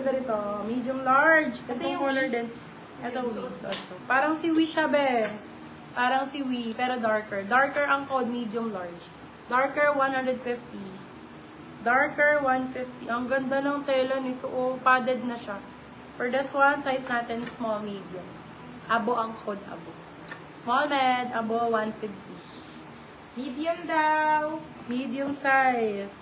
ganda rito. Medium large. Ito Itong yung color wee. din. Ito wee. So, ito. Parang si wee siya, be. Parang si wee, pero darker. Darker ang code, medium large. Darker, 150. Darker, 150. Ang ganda ng tela nito. Oh, padded na siya. For this one, size natin, small, medium. Abo ang code, abo. Small med, abo, 150. Medium daw. Medium size.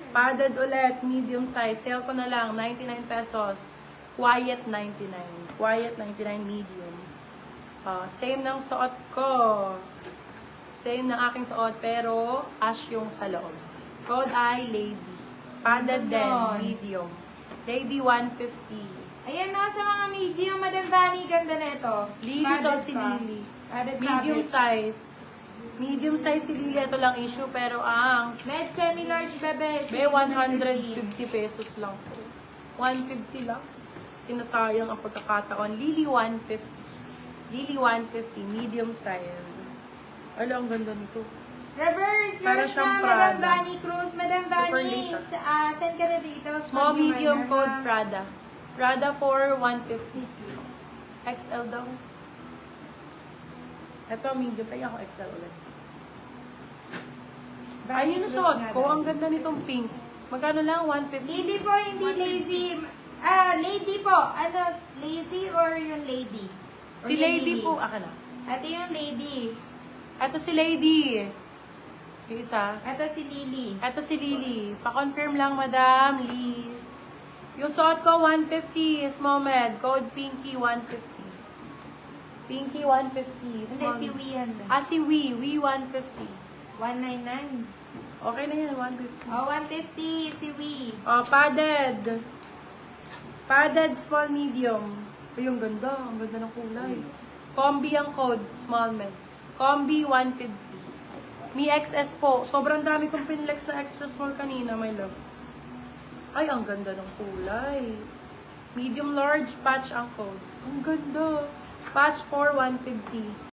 Padded ulit, medium size. Sale ko na lang, 99 pesos. Quiet, 99. Quiet, 99, medium. Same ng suot ko. Same ng aking suot, pero ash yung sa loob. Code ay lady. Padded din, medium. Lady, 150. Ayan na sa mga medium, Madam Vani, ganda na ito. Lily to si Lily. Medium size. Medium size si Lily, ito lang issue, pero ang Med semi-large, bebe. may 150 pesos lang po. 150 lang. Sinasayang ang pagkakataon. Lily 150. Lily 150, medium size. Ala, ang ganda nito. Reverse, Para yours siyang na, Madam Prada. Vani Cruz. Madam Super Vani, late, send ka na dito. Small, medium, Reminder, code ha? Prada. Prada for 150. XL daw. Ito, medium. Ay, ako XL ulit. Vani Ayun yung Cruz suot nga ko. daw. Ang ganda nitong pink. Magkano lang? 150? Lady po, hindi lazy. Lady po. Ano, lazy or yung lady? Or Si yung Lady po. Aka na. Ito yung lady. Ito si Lady. Yung isa. Ito si Lily. Ito si Lily. Pa-confirm lang, Madam Lee. Yung suot ko, 150. Small med. Code Pinky, 150. Pinky, 150. Hindi, Small si Wian. Si Wee. Wee, 150. 199. Okay na yan, 150. Oh, 150 si Wee. Padded. Padded, small, medium. Ay, ang ganda. Ang ganda ng kulay. Combi ang code, small med. Combi, 150. Mi XS po. Sobrang dami kong pinlex na extra small kanina, my love. Ay, ang ganda ng kulay. Medium large, patch ang code. Ang ganda. Patch for 150.